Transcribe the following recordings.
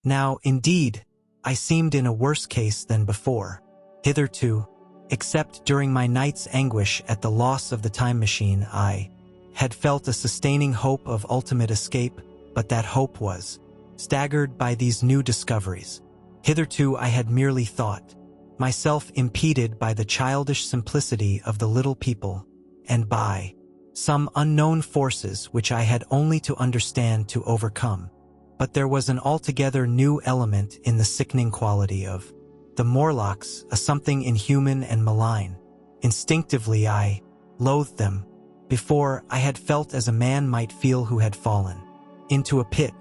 Now, indeed, I seemed in a worse case than before. Hitherto, except during my night's anguish at the loss of the time machine, I had felt a sustaining hope of ultimate escape, but that hope was staggered by these new discoveries. Hitherto I had merely thought myself impeded by the childish simplicity of the little people, and by some unknown forces which I had only to understand to overcome. But there was an altogether new element in the sickening quality of the Morlocks, a something inhuman and malign. Instinctively I loathed them. Before, I had felt as a man might feel who had fallen into a pit.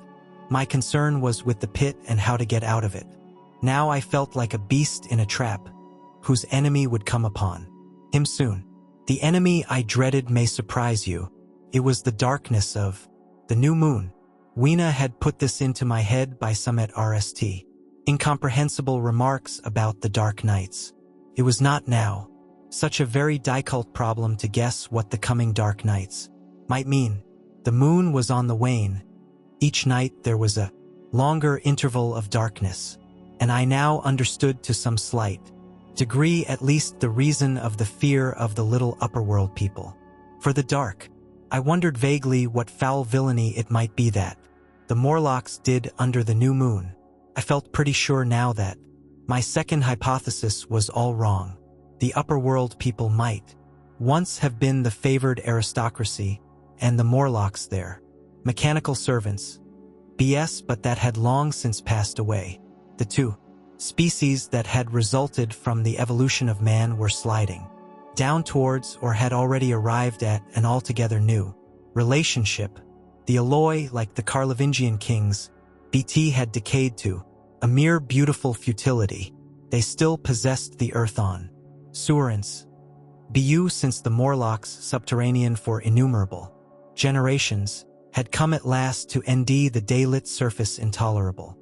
My concern was with the pit and how to get out of it. Now I felt like a beast in a trap, whose enemy would come upon him soon. The enemy I dreaded may surprise you. It was the darkness of the new moon. Weena had put this into my head by some at RST. Incomprehensible remarks about the dark nights. It was not now such a very difficult problem to guess what the coming dark nights might mean. The moon was on the wane. Each night there was a longer interval of darkness, and I now understood to some slight degree at least the reason of the fear of the little upperworld people. For the dark, I wondered vaguely what foul villainy it might be that the Morlocks did under the new moon. I felt pretty sure now that my second hypothesis was all wrong. The upperworld people might once have been the favored aristocracy, and the Morlocks their mechanical servants. BS, but that had long since passed away. The two species that had resulted from the evolution of man were sliding down towards, or had already arrived at, an altogether new relationship. The Eloi, like the Carlovingian kings, BT had decayed to a mere beautiful futility. They still possessed the earth on Surance. Bu, since the Morlocks, subterranean for innumerable generations, had come at last to nd the daylit surface intolerable.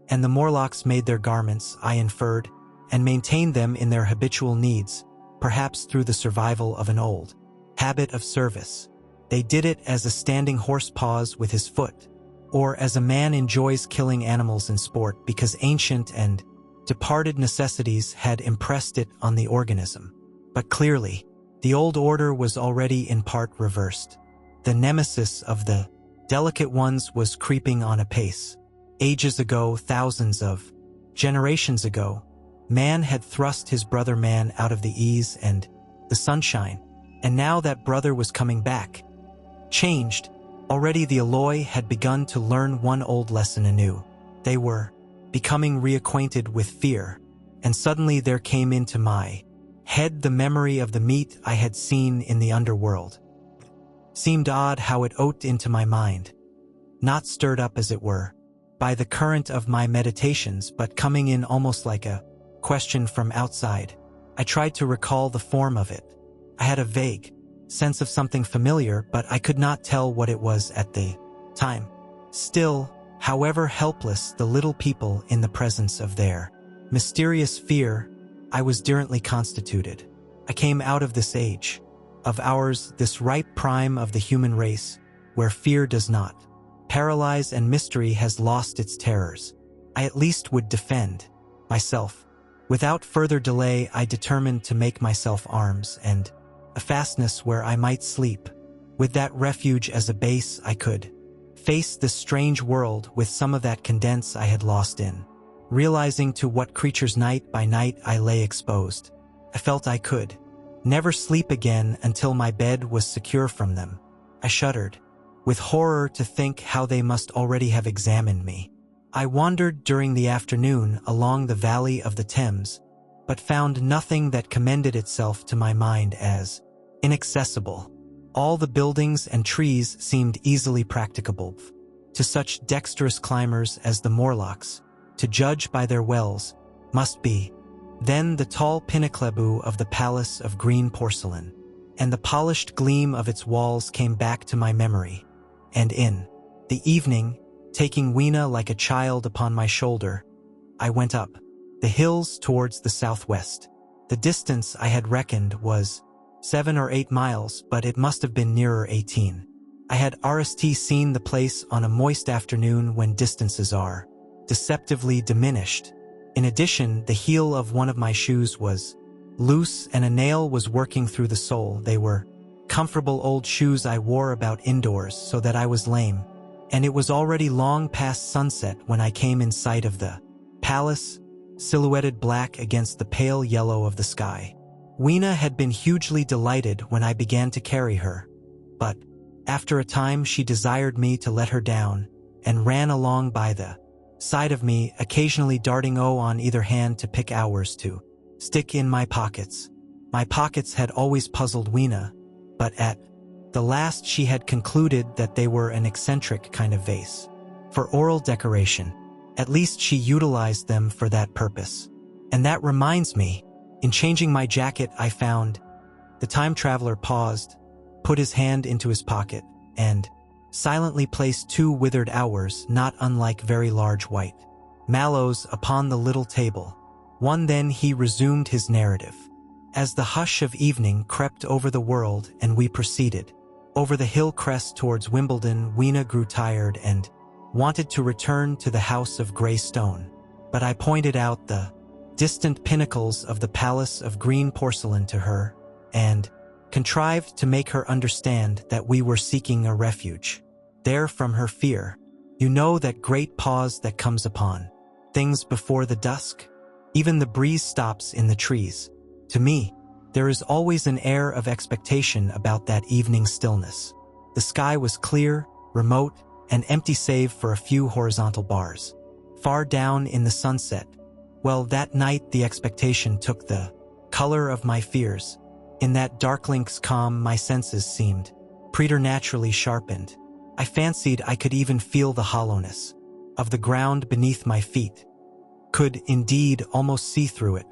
And the Morlocks made their garments, I inferred, and maintained them in their habitual needs, perhaps through the survival of an old habit of service. They did it as a standing horse paws with his foot, or as a man enjoys killing animals in sport because ancient and departed necessities had impressed it on the organism. But clearly, the old order was already in part reversed. The nemesis of the delicate ones was creeping on apace. Ages ago, thousands of generations ago, man had thrust his brother man out of the ease and the sunshine, and now that brother was coming back. Changed, already the Eloi had begun to learn one old lesson anew. They were becoming reacquainted with fear, and suddenly there came into my head the memory of the meat I had seen in the underworld. Seemed odd how it oat into my mind, not stirred up as it were by the current of my meditations, but coming in almost like a question from outside. I tried to recall the form of it. I had a vague sense of something familiar, but I could not tell what it was at the time. Still, however helpless the little people in the presence of their mysterious fear, I was differently constituted. I came out of this age of ours, this ripe prime of the human race, where fear does not paralyze and mystery has lost its terrors. I at least would defend myself. Without further delay, I determined to make myself arms and a fastness where I might sleep. With that refuge as a base, I could face this strange world with some of that condense I had lost in. Realizing to what creatures night by night I lay exposed, I felt I could never sleep again until my bed was secure from them. I shuddered with horror to think how they must already have examined me. I wandered during the afternoon along the valley of the Thames, but found nothing that commended itself to my mind as inaccessible. All the buildings and trees seemed easily practicable to such dexterous climbers as the Morlocks, to judge by their wells, must be. Then the tall pinnaclebu of the palace of green porcelain, and the polished gleam of its walls came back to my memory. And in the evening, taking Weena like a child upon my shoulder, I went up the hills towards the southwest. The distance I had reckoned was 7 or 8 miles, but it must have been nearer 18. I had RST seen the place on a moist afternoon when distances are deceptively diminished. In addition, the heel of one of my shoes was loose and a nail was working through the sole. They were comfortable old shoes I wore about indoors so that I was lame, and it was already long past sunset when I came in sight of the palace, silhouetted black against the pale yellow of the sky. Weena had been hugely delighted when I began to carry her, but after a time she desired me to let her down and ran along by the side of me, occasionally darting on either hand to pick hours to stick in my pockets. My pockets had always puzzled Weena, but at the last she had concluded that they were an eccentric kind of vase for oral decoration. At least she utilized them for that purpose. And that reminds me, in changing my jacket I found the time traveler paused, put his hand into his pocket, and silently placed 2 withered hours, not unlike very large white mallows, upon the little table. One then he resumed his narrative. As the hush of evening crept over the world and we proceeded over the hill crest towards Wimbledon, Weena grew tired and wanted to return to the house of grey stone. But I pointed out the distant pinnacles of the palace of green porcelain to her, and contrived to make her understand that we were seeking a refuge there from her fear. You know that great pause that comes upon things before the dusk? Even the breeze stops in the trees. To me, there is always an air of expectation about that evening stillness. The sky was clear, remote, and empty save for a few horizontal bars. Far down in the sunset, well, that night the expectation took the color of my fears. In that darkling's calm my senses seemed preternaturally sharpened. I fancied I could even feel the hollowness of the ground beneath my feet. Could indeed almost see through it.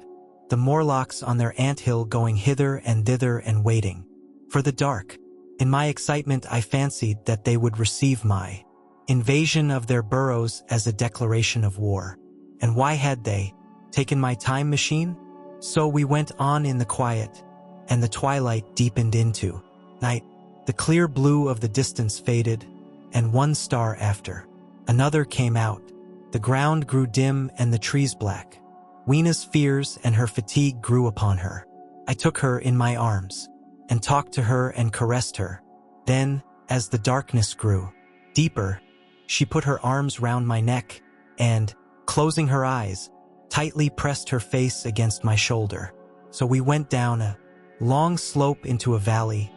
The Morlocks on their anthill going hither and thither and waiting for the dark. In my excitement I fancied that they would receive my invasion of their burrows as a declaration of war. And why had they taken my time machine? So we went on in the quiet, and the twilight deepened into night. The clear blue of the distance faded, and one star after another came out. The ground grew dim and the trees black. Weena's fears and her fatigue grew upon her. I took her in my arms and talked to her and caressed her. Then, as the darkness grew deeper, she put her arms round my neck and, closing her eyes, tightly pressed her face against my shoulder. So we went down a long slope into a valley,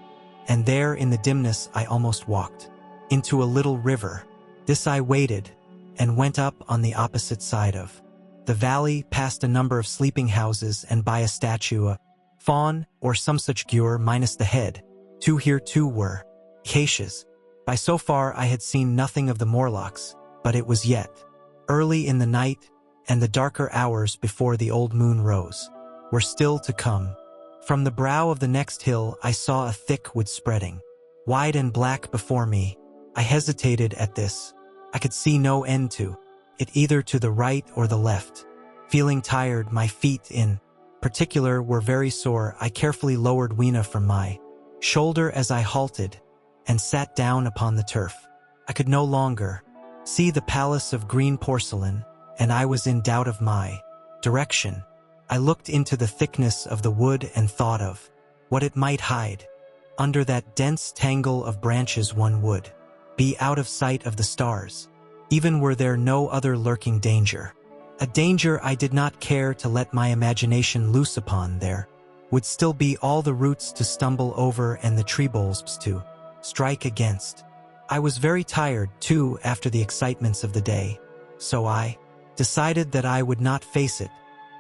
and there in the dimness I almost walked into a little river. This I waded and went up on the opposite side of the valley, past a number of sleeping houses, and by a statue, a faun or some such gure minus the head. Here too were acacias. By so far I had seen nothing of the Morlocks, but it was yet early in the night, and the darker hours before the old moon rose were still to come. From the brow of the next hill I saw a thick wood spreading wide and black before me. I hesitated at this. I could see no end to it, either to the right or the left. Feeling tired, my feet in particular were very sore, I carefully lowered Weena from my shoulder as I halted and sat down upon the turf. I could no longer see the palace of green porcelain, and I was in doubt of my direction. I looked into the thickness of the wood and thought of what it might hide. Under that dense tangle of branches one would be out of sight of the stars, even were there no other lurking danger. A danger I did not care to let my imagination loose upon. There would still be all the roots to stumble over and the tree boles to strike against. I was very tired, too, after the excitements of the day, so I decided that I would not face it,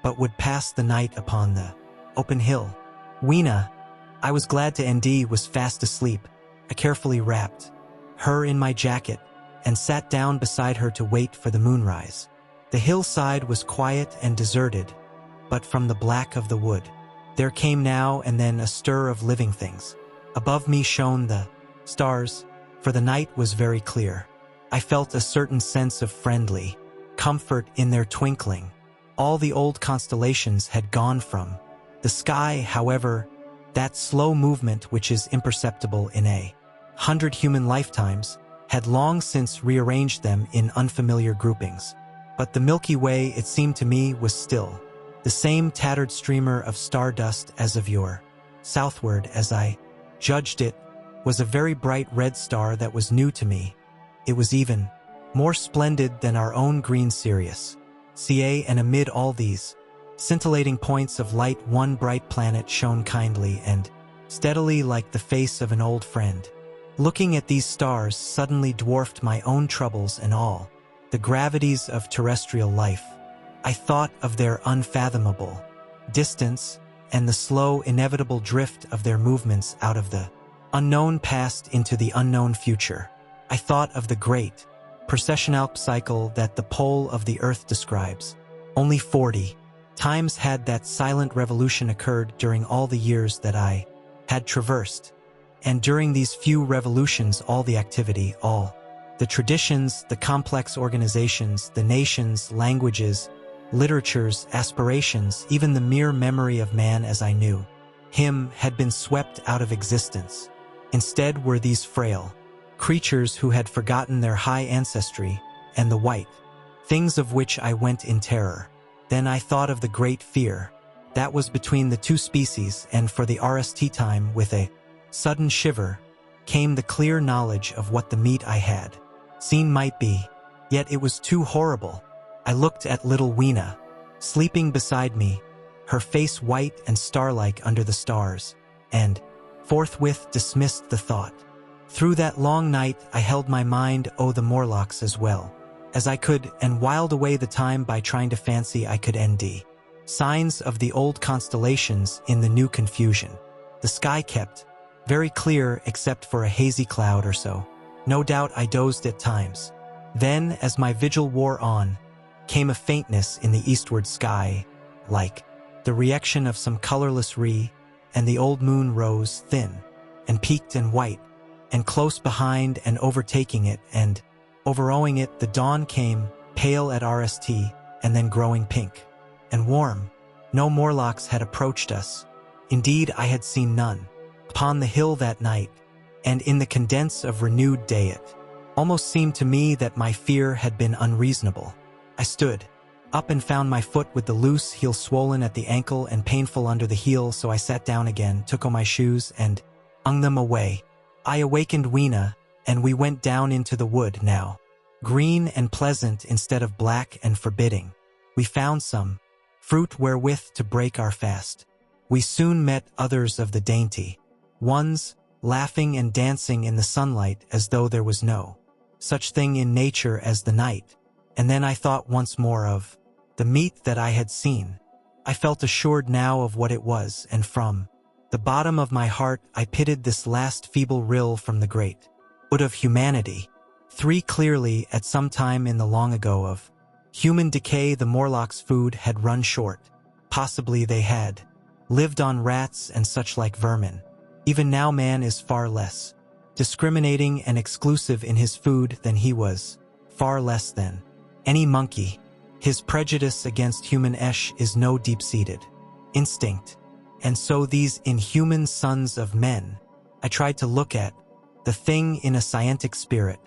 but would pass the night upon the open hill. Weena, I was glad to ND, was fast asleep. I carefully wrapped her in my jacket and sat down beside her to wait for the moonrise. The hillside was quiet and deserted, but from the black of the wood there came now and then a stir of living things. Above me shone the stars, for the night was very clear. I felt a certain sense of friendly comfort in their twinkling. All the old constellations had gone from the sky, however. That slow movement which is imperceptible in 100 human lifetimes had long since rearranged them in unfamiliar groupings. But the Milky Way, it seemed to me, was still the same tattered streamer of stardust as of yore. Southward, as I judged it, was a very bright red star that was new to me. It was even more splendid than our own green Sirius. CA, and amid all these scintillating points of light, one bright planet shone kindly and steadily like the face of an old friend. Looking at these stars suddenly dwarfed my own troubles and all the gravities of terrestrial life. I thought of their unfathomable distance and the slow, inevitable drift of their movements out of the unknown past into the unknown future. I thought of the great precessional cycle that the pole of the Earth describes. Only 40 times had that silent revolution occurred during all the years that I had traversed. And during these few revolutions, all the activity, all the traditions, the complex organizations, the nations, languages, literatures, aspirations, even the mere memory of man as I knew him, had been swept out of existence. Instead were these frail creatures who had forgotten their high ancestry and the white things of which I went in terror. Then I thought of the great fear that was between the two species, and for the RST time, with a sudden shiver, came the clear knowledge of what the meat I had seen might be. Yet it was too horrible. I looked at little Weena, sleeping beside me, her face white and star-like under the stars, and forthwith dismissed the thought. Through that long night I held my mind the Morlocks as well as I could, and whiled away the time by trying to fancy I could ND signs of the old constellations in the new confusion. The sky kept very clear except for a hazy cloud or so. No doubt I dozed at times. Then, as my vigil wore on, came a faintness in the eastward sky, like the reaction of some colorless ray, and the old moon rose thin and peaked and white, and close behind and overtaking it and overowing it the dawn came, pale at RST, and then growing pink and warm. No Morlocks had approached us. Indeed, I had seen none. Upon the hill that night, and in the condense of renewed day, it almost seemed to me that my fear had been unreasonable. I stood up and found my foot with the loose heel swollen at the ankle and painful under the heel, so I sat down again, took on my shoes, and hung them away. I awakened Weena, and we went down into the wood now, green and pleasant instead of black and forbidding. We found some fruit wherewith to break our fast. We soon met others of the dainty ones, laughing and dancing in the sunlight as though there was no such thing in nature as the night. And then I thought once more of the meat that I had seen. I felt assured now of what it was, and from the bottom of my heart I pitied this last feeble rill from the great wood of humanity. 3 clearly, at some time in the long ago of human decay, the Morlocks' food had run short. Possibly they had lived on rats and such like vermin. Even now man is far less discriminating and exclusive in his food than he was, far less than any monkey. His prejudice against human esh is no deep-seated instinct. And so these inhuman sons of men, I tried to look at the thing in a scientic spirit.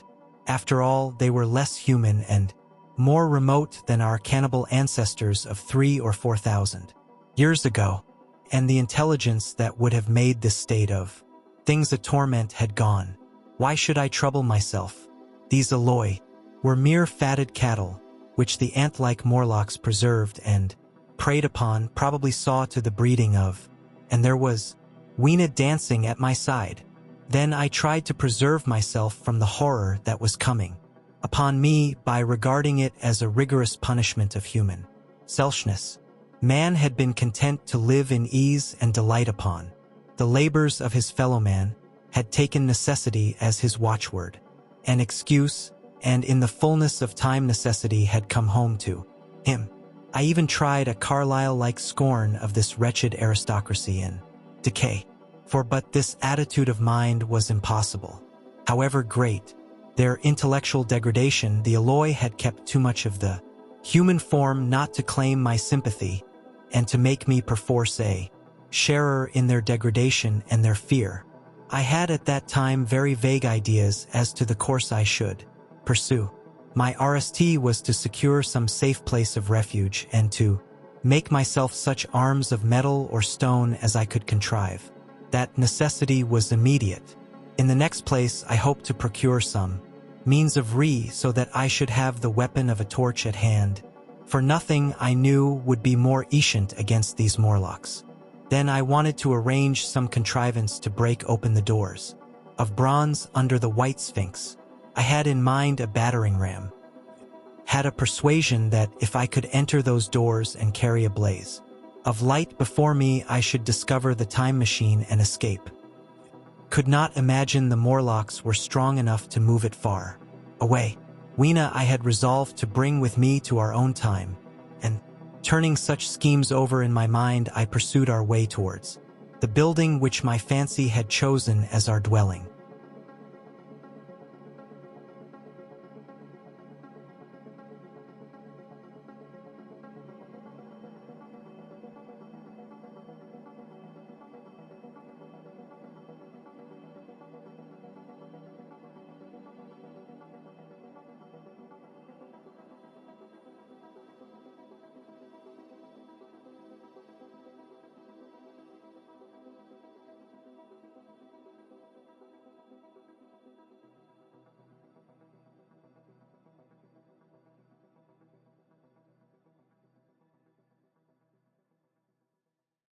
After all, they were less human and more remote than our cannibal ancestors of 3,000 or 4,000 years ago, and the intelligence that would have made this state of things a torment had gone. Why should I trouble myself? These alloy were mere fatted cattle, which the ant-like Morlocks preserved and preyed upon, probably saw to the breeding of, and there was Weena dancing at my side. Then I tried to preserve myself from the horror that was coming upon me by regarding it as a rigorous punishment of human selfishness. Man had been content to live in ease and delight upon the labors of his fellow man, had taken necessity as his watchword, an excuse, and in the fullness of time necessity had come home to him. I even tried a Carlyle-like scorn of this wretched aristocracy in decay, for but this attitude of mind was impossible. However great their intellectual degradation, the alloy had kept too much of the human form not to claim my sympathy, and to make me perforce a sharer in their degradation and their fear. I had at that time very vague ideas as to the course I should pursue. My RST was to secure some safe place of refuge and to make myself such arms of metal or stone as I could contrive. That necessity was immediate. In the next place, I hoped to procure some means of so that I should have the weapon of a torch at hand, for nothing I knew would be more efficient against these Morlocks. Then I wanted to arrange some contrivance to break open the doors of bronze under the white sphinx. I had in mind a battering ram. Had a persuasion that if I could enter those doors and carry a blaze of light before me, I should discover the time machine and escape. Could not imagine the Morlocks were strong enough to move it far away. Weena I had resolved to bring with me to our own time, and turning such schemes over in my mind, I pursued our way towards the building which my fancy had chosen as our dwelling.